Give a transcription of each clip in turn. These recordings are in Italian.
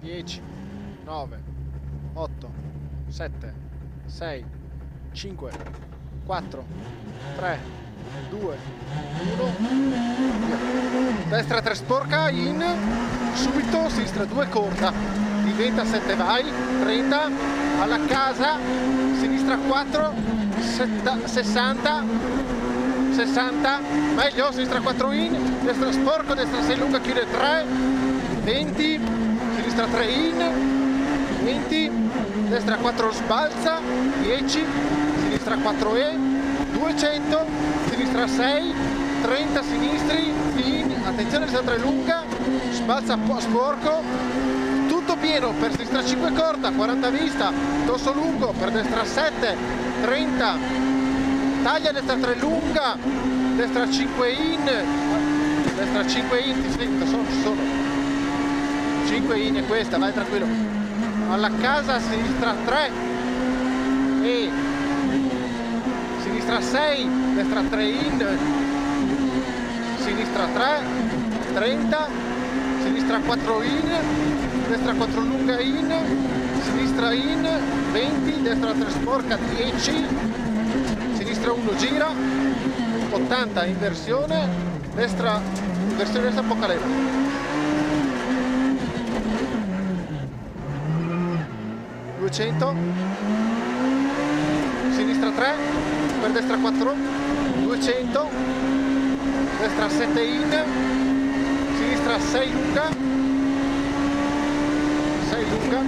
10, 9, 8, 7, 6, 5, 4, 3, 2, 1. Destra 3 sporca, in, subito, sinistra 2 corta, diventa 7 vai, 30, alla casa, sinistra 4, 60, 60, meglio, sinistra 4 in, destra sporco, destra 6 lunga, chiude 3, 20, sinistra 3 in, 20, destra 4 sbalza, 10, sinistra 4 e, 200, sinistra 6, 30 sinistri, in, attenzione destra 3 lunga, sbalza sporco, tutto pieno per sinistra 5 corta, 40 vista, dorso lungo per destra 7, 30, taglia destra 3 lunga, destra 5 in, destra 5 in, ti sento, sono 5 in è questa, vai tranquillo, alla casa sinistra 3 e sinistra 6, destra 3 in, sinistra 3, 30, sinistra 4 in, destra 4 lunga in, sinistra in, 20, destra 3 sporca, 10, sinistra 1 gira, 80 inversione, destra, inversione destra poca leva. 200, sinistra 3, per destra 4, 200, destra 7 in, sinistra 6 lunga, 6 lunga,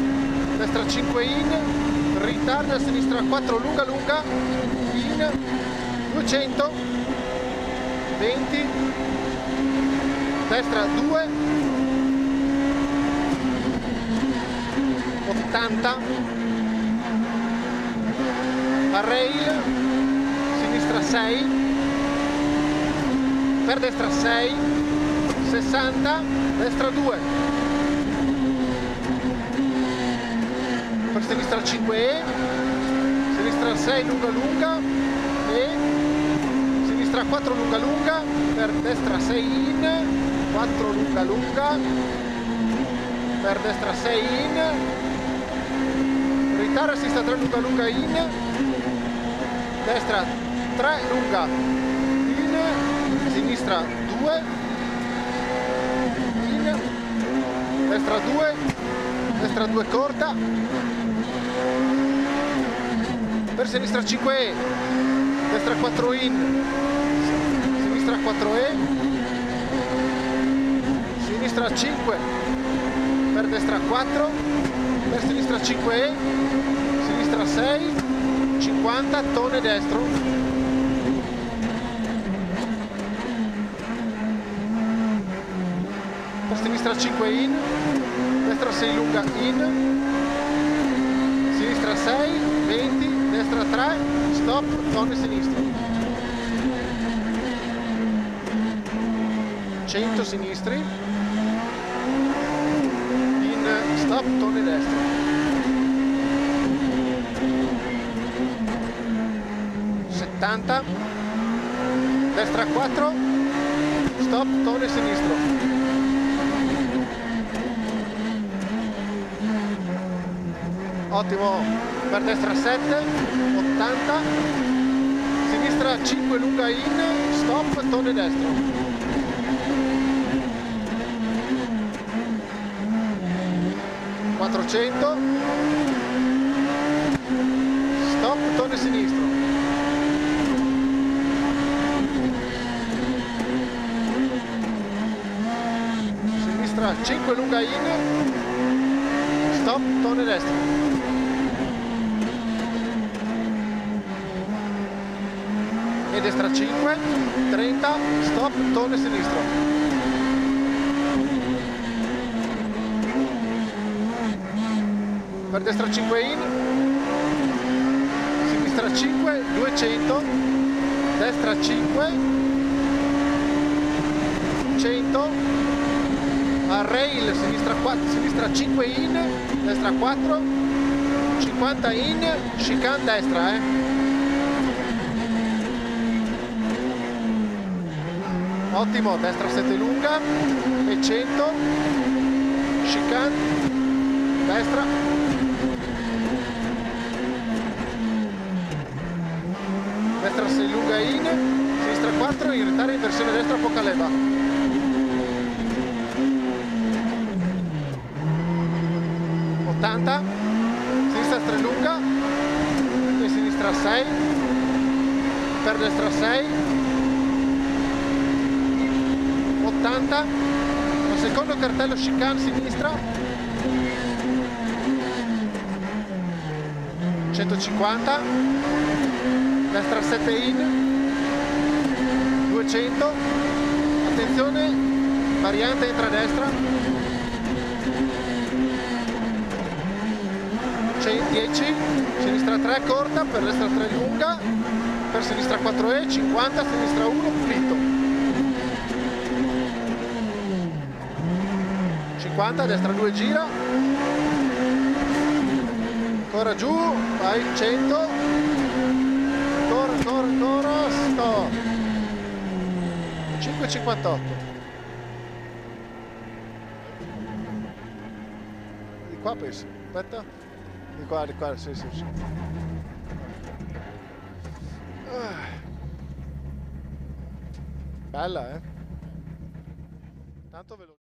destra 5 in, ritarda, sinistra 4 lunga lunga, in, 200, 20, destra 2, 80, a rail, sinistra 6, per destra 6, 60, destra 2, per sinistra 5E, sinistra 6 lunga lunga e sinistra 4 lunga lunga, per destra 6 in, 4 lunga lunga, per destra 6 in, ritarda sinistra 3 lunga lunga in, destra 3 lunga in, sinistra 2 in, destra 2 corta, per sinistra 5E, destra 4 in, sinistra 4E, sinistra 5, per destra 4, per sinistra 5E, sinistra 6, 50, tone destro, per sinistra 5 in, destra 6 lunga in, sinistra 6, 20, destra 3, stop, tone sinistro, 100 sinistri, in stop, tone destro, 70, destra 4, stop, tone sinistro, 'ottimo, per destra 7, 80, sinistra 5 lunga in, stop, tone destro, 400, stop, tone sinistro, sinistra 5 lunga in, stop, tone destro, e destra 5, 30, stop, tone sinistro, per destra 5 in, sinistra 5, 200, destra 5, 100, a rail, sinistra 4, sinistra 5 in, destra 4, 50 in, chicane destra, Ottimo, destra 7 lunga e 100, chicane, destra, destra 6 lunga in, sinistra 4, in ritiro in versione destra poca leva. Sinistra 3 lunga, e sinistra 6, per destra 6, 80, al secondo cartello chicane sinistra, 150, destra 7 in, 200, attenzione, variante entra a destra, 10, sinistra 3 corta, per destra 3 lunga, per sinistra 4E, 50, sinistra 1, pulito. 50, destra 2 gira, ancora giù, vai, 100, ancora, stop. 5,58. Di qua penso, aspetta. Di qua, sì. Bella, Tanto veloce.